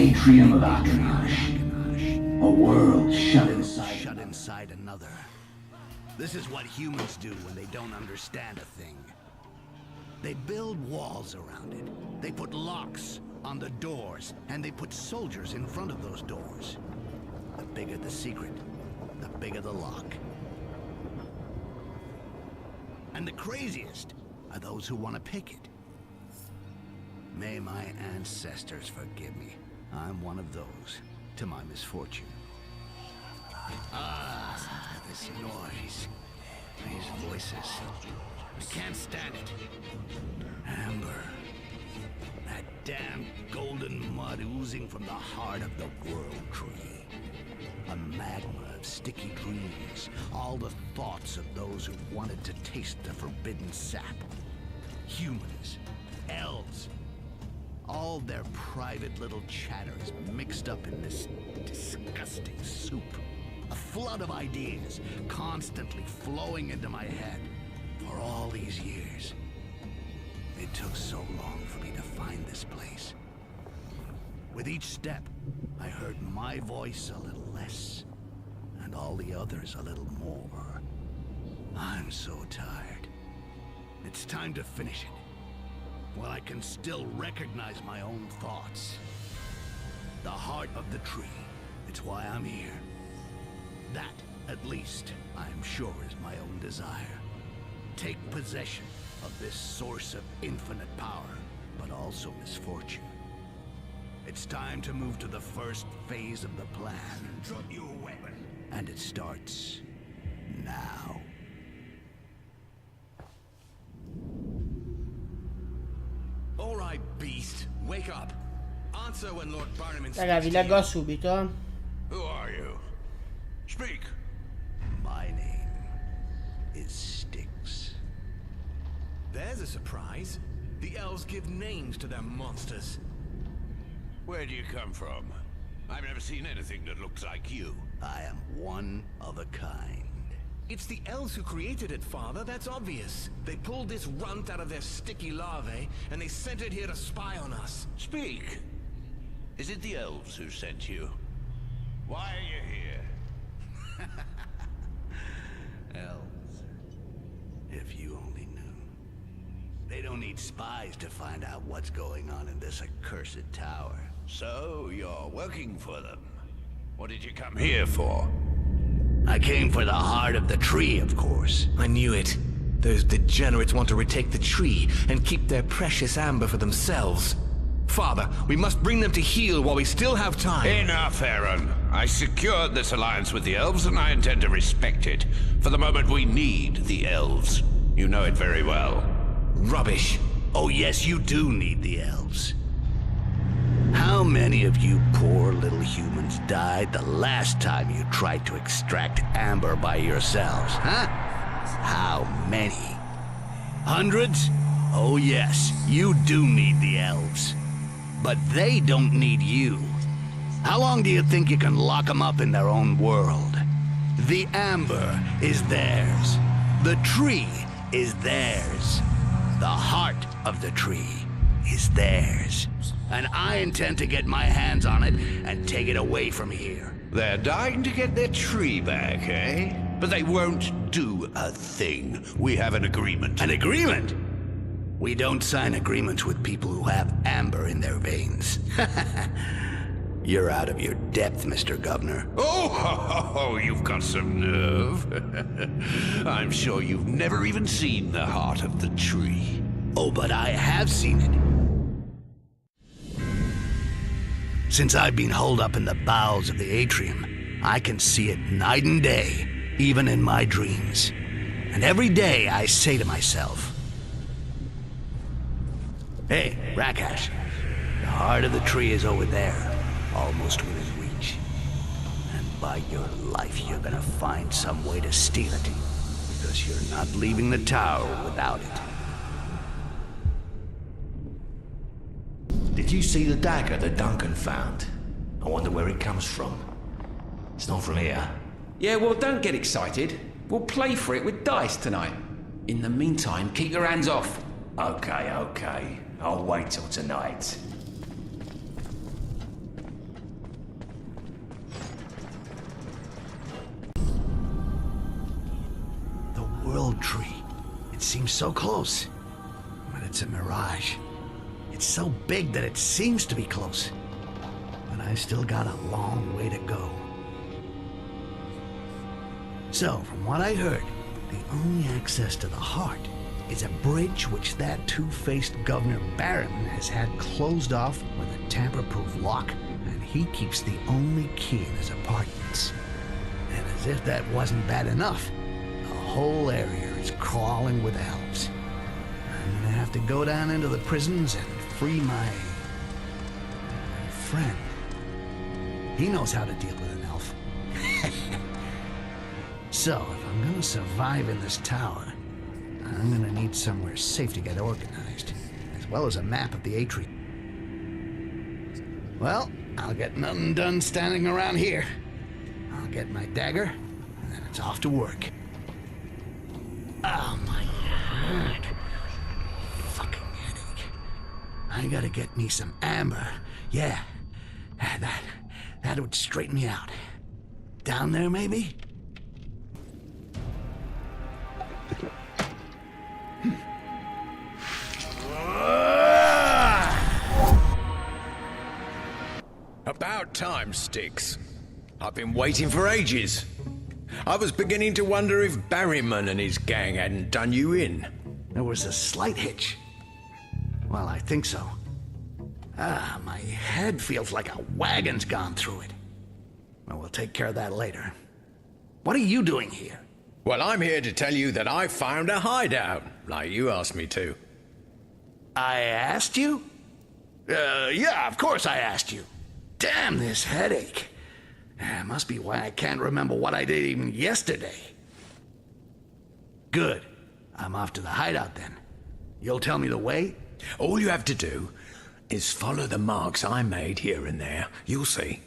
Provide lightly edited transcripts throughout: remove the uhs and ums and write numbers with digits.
atrium of Akanash. A world shut inside another. This is what humans do when they don't understand a thing. They build walls around it. They put locks on the doors, and they put soldiers in front of those doors. The bigger the secret, the bigger the lock. And the craziest are those who want to pick it. May my ancestors forgive me. I'm one of those, to my misfortune. Ah, this noise. These voices. I can't stand it. Amber. That damn golden mud oozing from the heart of the world tree. A magma of sticky dreams. All the thoughts of those who wanted to taste the forbidden sap. Humans. Elves. All their private little chatter is mixed up in this disgusting soup. A flood of ideas constantly flowing into my head for all these years. It took so long for me to find this place. With each step, I heard my voice a little less, and all the others a little more. I'm so tired. It's time to finish it. While I can still recognize my own thoughts. The heart of the tree. It's why I'm here. That, at least, I'm sure is my own desire. Take possession of this source of infinite power, but also misfortune. It's time to move to the first phase of the plan. Drop your weapon. And it starts now. All right, beast. Wake up. Answer when Lord Barnum inspects Raga, vi you. leggo subito. Who are you? Speak. My name is Styx. There's a surprise. The elves give names to their monsters. Where do you come from? I've never seen anything that looks like you. I am one of a kind. It's the elves who created it, Father. That's obvious. They pulled this runt out of their sticky larvae, and they sent it here to spy on us. Speak. Is it the elves who sent you? Why are you here? Elves. If you only knew. They don't need spies to find out what's going on in this accursed tower. So, you're working for them. What did you come here for? I came for the heart of the tree, of course. I knew it. Those degenerates want to retake the tree and keep their precious amber for themselves. Father, we must bring them to heel while we still have time. Enough, Aaron. I secured this alliance with the elves, and I intend to respect it. For the moment, we need the elves. You know it very well. Rubbish. Oh yes, you do need the elves. How many of you poor little humans died the last time you tried to extract amber by yourselves, huh? How many? Hundreds? Oh yes, you do need the elves. But they don't need you. How long do you think you can lock them up in their own world? The amber is theirs. The tree is theirs. The heart of the tree is theirs. And I intend to get my hands on it and take it away from here. They're dying to get their tree back, eh? But they won't do a thing. We have an agreement. An agreement? We don't sign agreements with people who have amber in their veins. You're out of your depth, Mr. Governor. Oh, you've got some nerve. I'm sure you've never even seen the heart of the tree. Oh, but I have seen it. Since I've been holed up in the bowels of the atrium, I can see it night and day, even in my dreams. And every day I say to myself, hey, Rakash, the heart of the tree is over there, almost within reach. And by your life, you're gonna find some way to steal it, because you're not leaving the tower without it. Did you see the dagger that Duncan found? I wonder where it comes from. It's not from here. Yeah, well, don't get excited. We'll play for it with dice tonight. In the meantime, keep your hands off. Okay. I'll wait till tonight. world tree. It seems so close, but it's a mirage. It's so big that it seems to be close, but I still got a long way to go. So, from what I heard, the only access to the heart is a bridge which that two-faced Governor Barrymon has had closed off with a tamper-proof lock, and he keeps the only key in his apartments. And as if that wasn't bad enough, the whole area is crawling with elves. I'm gonna have to go down into the prisons and free my friend. He knows how to deal with an elf. So, if I'm gonna survive in this tower, I'm gonna need somewhere safe to get organized, as well as a map of the atrium. Well, I'll get nothing done standing around here. I'll get my dagger, and then it's off to work. Oh, my head. Fucking headache. I gotta get me some amber. Yeah, that would straighten me out. Down there, maybe? About time, Styx. I've been waiting for ages. I was beginning to wonder if Barrymon and his gang hadn't done you in. There was a slight hitch. Well, I think so. My head feels like a wagon's gone through it. Well, we'll take care of that later. What are you doing here? Well, I'm here to tell you that I found a hideout, like you asked me to. I asked you? Yeah, of course I asked you. Damn this headache. Must be why I can't remember what I did even yesterday. Good. I'm off to the hideout then. You'll tell me the way? All you have to do is follow the marks I made here and there. You'll see.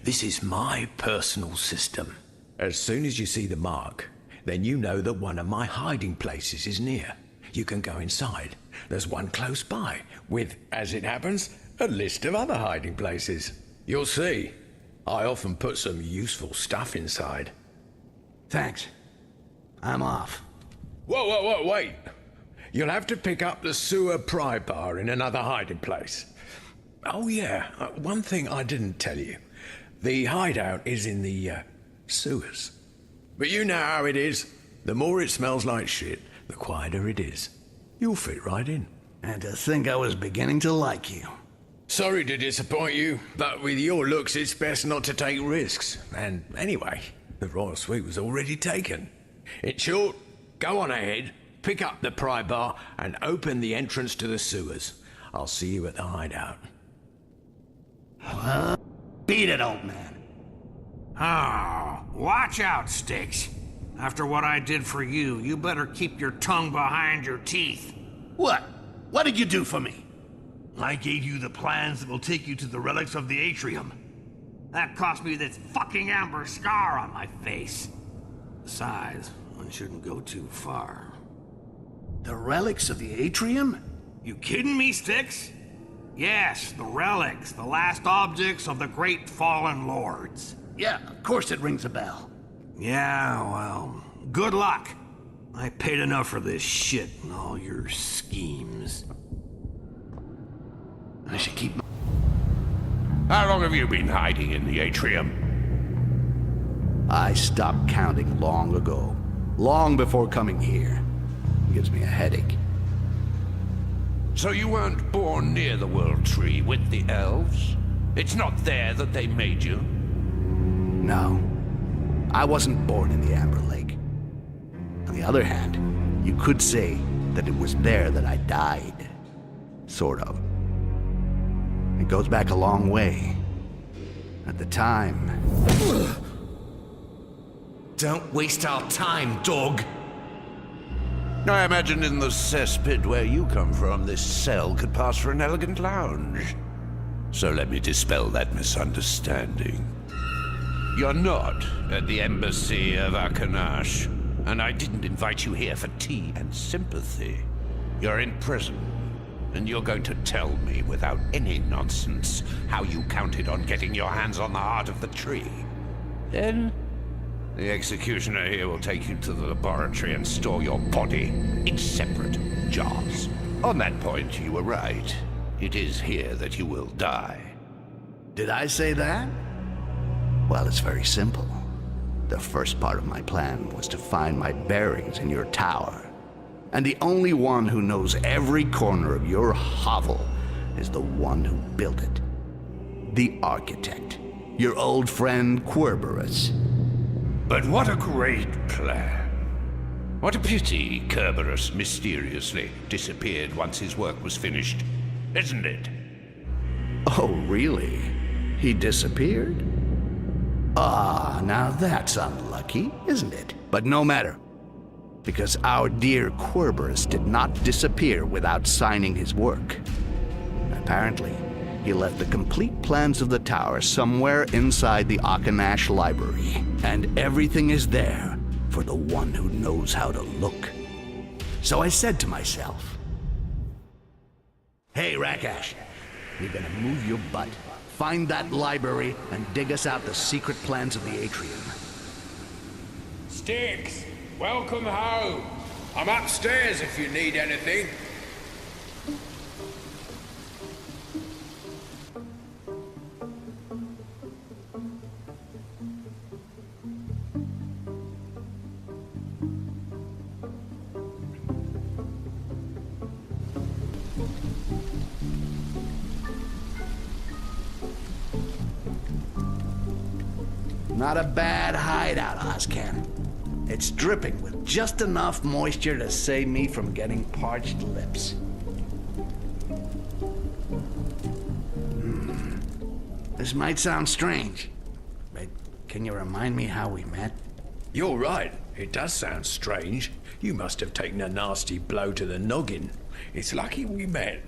This is my personal system. As soon as you see the mark, then you know that one of my hiding places is near. You can go inside. There's one close by, with, as it happens, a list of other hiding places. You'll see. I often put some useful stuff inside. Thanks. I'm off. Whoa, wait. You'll have to pick up the sewer pry bar in another hiding place. Oh yeah, one thing I didn't tell you. The hideout is in the, sewers. But you know how it is. The more it smells like shit, the quieter it is. You'll fit right in. And to think I was beginning to like you. Sorry to disappoint you, but with your looks it's best not to take risks. And anyway, the royal suite was already taken. In short, go on ahead, pick up the pry bar, and open the entrance to the sewers. I'll see you at the hideout. Beat it, old man. Oh, watch out, Styx. After what I did for you, you better keep your tongue behind your teeth. What? What did you do for me? I gave you the plans that will take you to the relics of the atrium. That cost me this fucking amber scar on my face. Besides, one shouldn't go too far. The relics of the atrium? You kidding me, Styx? Yes, the relics, the last objects of the great fallen lords. Yeah, of course it rings a bell. Yeah, well, good luck. I paid enough for this shit and all your schemes. I should keep my... How long have you been hiding in the atrium? I stopped counting long ago. Long before coming here. It gives me a headache. So you weren't born near the World Tree with the elves? It's not there that they made you? No. I wasn't born in the Amber Lake. On the other hand, you could say that it was there that I died. Sort of. It goes back a long way. At the time... Don't waste our time, dog. I imagine in the cesspit where you come from, this cell could pass for an elegant lounge. So let me dispel that misunderstanding. You're not at the embassy of Canale, and I didn't invite you here for tea and sympathy. You're in prison, and you're going to tell me without any nonsense how you counted on getting your hands on the heart of the tree. Then The executioner here will take you to the laboratory and store your body in separate jars. On that point, you were right. It is here that you will die. Did I say that? Well, it's very simple. The first part of my plan was to find my bearings in your tower. And the only one who knows every corner of your hovel is the one who built it. The architect. Your old friend Kerberos. But what a great plan. What a pity Kerberos mysteriously disappeared once his work was finished, isn't it? Oh, really? He disappeared? Ah, now that's unlucky, isn't it? But no matter. Because our dear Kerberos did not disappear without signing his work. Apparently, he left the complete plans of the tower somewhere inside the Akanash library. And everything is there for the one who knows how to look. So I said to myself, "Hey, Rakash, you're gonna move your butt, find that library, and dig us out the secret plans of the atrium." Styx, welcome home. I'm upstairs if you need anything. Not a bad hideout, Ozcan. It's dripping with just enough moisture to save me from getting parched lips. This might sound strange, but can you remind me how we met? You're right. It does sound strange. You must have taken a nasty blow to the noggin. It's lucky we met,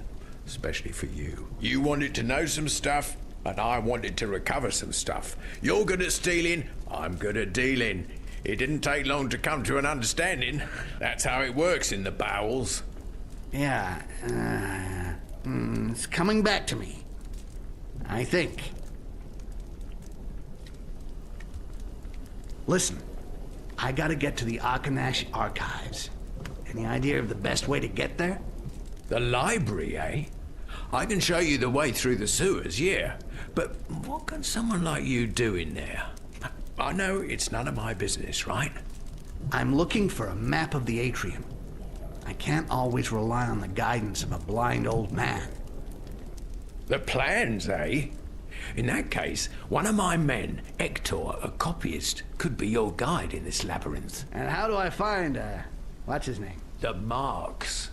especially for you. You wanted to know some stuff, and I wanted to recover some stuff. You're good at stealing, I'm good at dealing. It didn't take long to come to an understanding. That's how it works in the bowels. Yeah, it's coming back to me. I think. Listen, I gotta get to the Akanash archives. Any idea of the best way to get there? The library, eh? I can show you the way through the sewers, yeah. But what can someone like you do in there? I know it's none of my business, right? I'm looking for a map of the atrium. I can't always rely on the guidance of a blind old man. The plans, eh? In that case, one of my men, Hector, a copyist, could be your guide in this labyrinth. And how do I find, what's his name? The marks.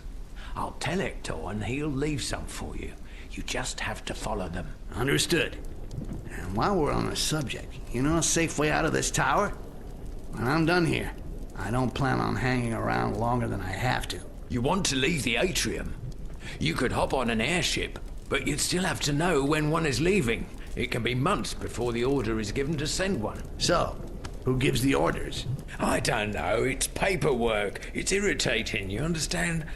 I'll tell Hector and he'll leave some for you. You just have to follow them. Understood. And while we're on the subject, you know a safe way out of this tower? When I'm done here, I don't plan on hanging around longer than I have to. You want to leave the atrium? You could hop on an airship, but you'd still have to know when one is leaving. It can be months before the order is given to send one. So, who gives the orders? I don't know. It's paperwork. It's irritating, you understand?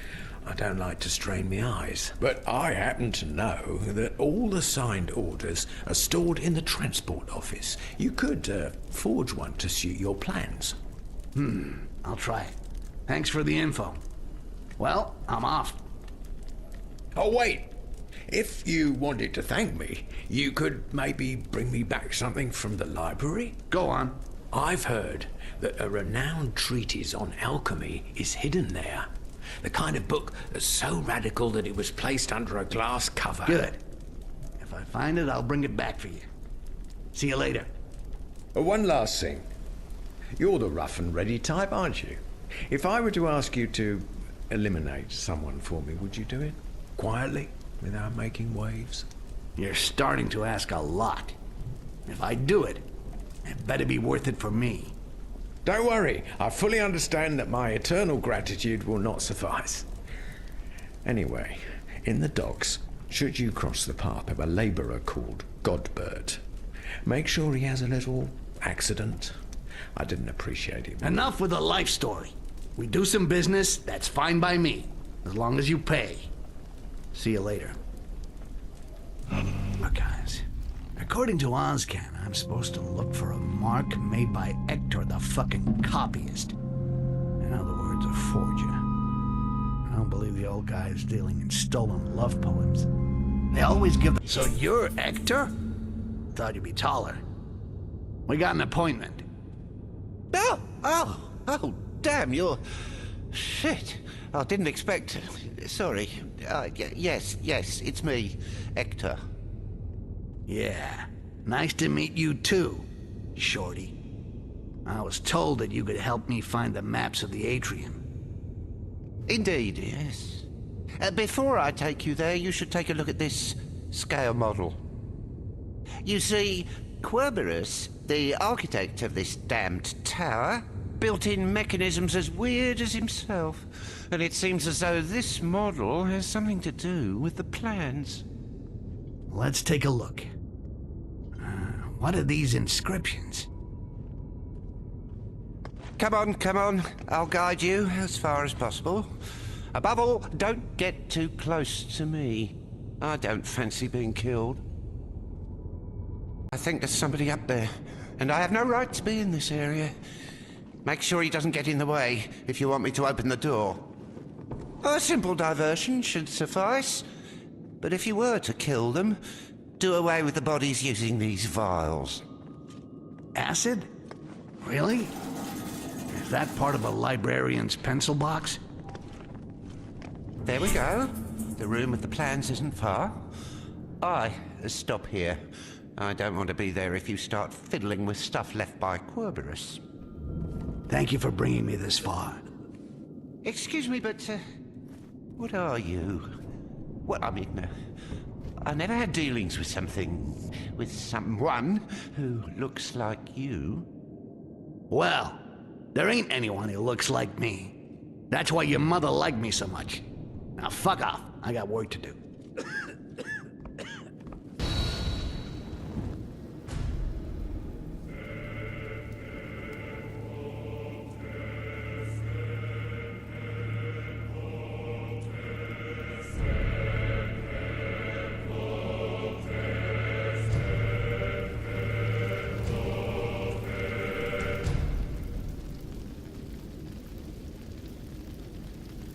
I don't like to strain my eyes, but I happen to know that all the signed orders are stored in the transport office. You could forge one to suit your plans. I'll try it. Thanks for the info. Well, I'm off. Oh, wait. If you wanted to thank me, you could maybe bring me back something from the library? Go on. I've heard that a renowned treatise on alchemy is hidden there. The kind of book that's so radical that it was placed under a glass cover. Good. If I find it, I'll bring it back for you. See you later. One last thing. You're the rough and ready type, aren't you? If I were to ask you to eliminate someone for me, would you do it? Quietly, without making waves? You're starting to ask a lot. If I do it, it better be worth it for me. Don't worry, I fully understand that my eternal gratitude will not suffice. Anyway, in the docks, should you cross the path of a labourer called Godbert, make sure he has a little accident. I didn't appreciate him. Enough with the life story. We do some business, that's fine by me, as long as you pay. See you later. Archives. Of According to Ozcan, I'm supposed to look for a mark made by Hector the fucking copyist. In other words, a forger. I don't believe the old guy is dealing in stolen love poems. They always give them... So you're Hector? Thought you'd be taller. We got an appointment. Oh, damn, you're... Shit. I didn't expect... Sorry. Yes, it's me, Hector. Yeah. Nice to meet you too, Shorty. I was told that you could help me find the maps of the atrium. Indeed, yes. Before I take you there, you should take a look at this scale model. You see, Querberus, the architect of this damned tower, built in mechanisms as weird as himself, and it seems as though this model has something to do with the plans. Let's take a look. What are these inscriptions? Come on, I'll guide you as far as possible. Above all, don't get too close to me. I don't fancy being killed. I think there's somebody up there, and I have no right to be in this area. Make sure he doesn't get in the way if you want me to open the door. A simple diversion should suffice, but if you were to kill them, do away with the bodies using these vials. Acid? Really? Is that part of a librarian's pencil box? There we go. The room with the plans isn't far. Stop here. I don't want to be there if you start fiddling with stuff left by Querberus. Thank you for bringing me this far. Excuse me, but, what are you? Well, I mean, I never had dealings with someone who looks like you. Well, there ain't anyone who looks like me. That's why your mother liked me so much. Now fuck off. I got work to do.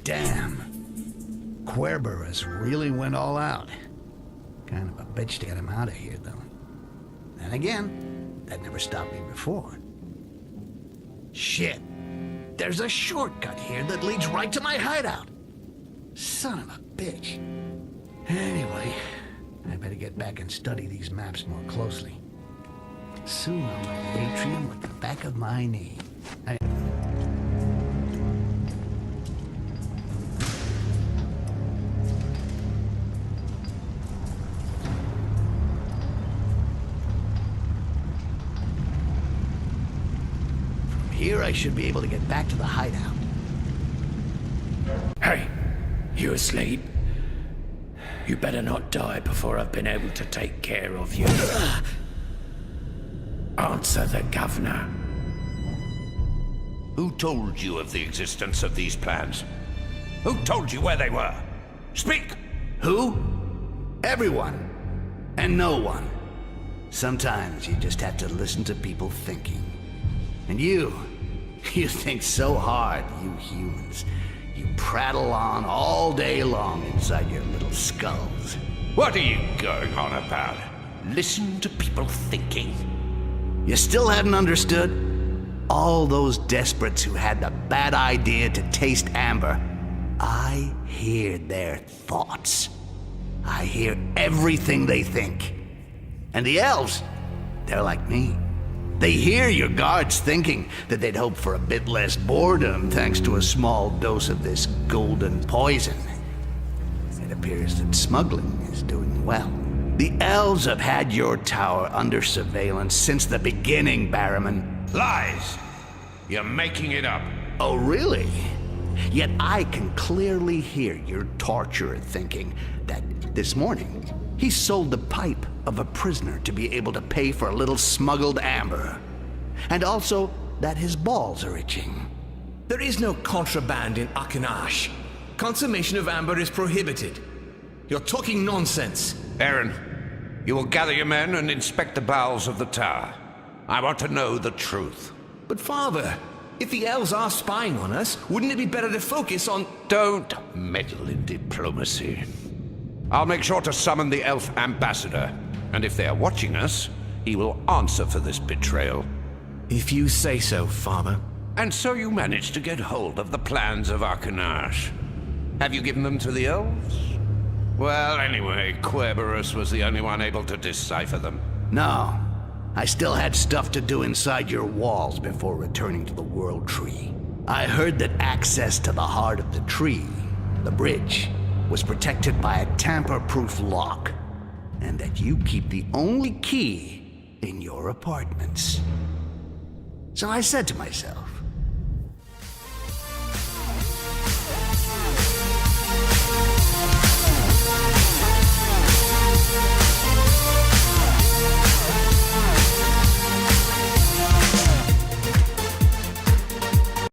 Damn. Querberus really went all out. Kind of a bitch to get him out of here, though. Then again, that never stopped me before. Shit. There's a shortcut here that leads right to my hideout. Son of a bitch. Anyway, I better get back and study these maps more closely. Soon I'll know the atrium like the back of my knee. Here I should be able to get back to the hideout. Hey, you asleep? You better not die before I've been able to take care of you. Answer the governor. Who told you of the existence of these plans? Who told you where they were? Speak! Who? Everyone. And no one. Sometimes you just have to listen to people thinking. And you think so hard, you humans. You prattle on all day long inside your little skulls. What are you going on about? Listen to people thinking. You still hadn't understood? All those desperates who had the bad idea to taste amber, I hear their thoughts. I hear everything they think. And the elves, they're like me. They hear your guards thinking that they'd hope for a bit less boredom thanks to a small dose of this golden poison. It appears that smuggling is doing well. The elves have had your tower under surveillance since the beginning, Barrowman. Lies! You're making it up. Oh, really? Yet I can clearly hear your torturer thinking that this morning he sold the pipe of a prisoner to be able to pay for a little smuggled amber. And also that his balls are itching. There is no contraband in Akanash. Consummation of amber is prohibited. You're talking nonsense. Aaron, You will gather your men and inspect the bowels of the tower. I want to know the truth. But Father, if the elves are spying on us, wouldn't it be better to focus on... Don't meddle in diplomacy. I'll make sure to summon the elf ambassador, and if they are watching us, he will answer for this betrayal. If you say so, Father. And so you managed to get hold of the plans of Arcanage. Have you given them to the elves? Well, anyway, Querberus was the only one able to decipher them. No. I still had stuff to do inside your walls before returning to the World Tree. I heard that access to the heart of the tree, the bridge, was protected by a tamper-proof lock, and that you keep the only key in your apartments. So I said to myself,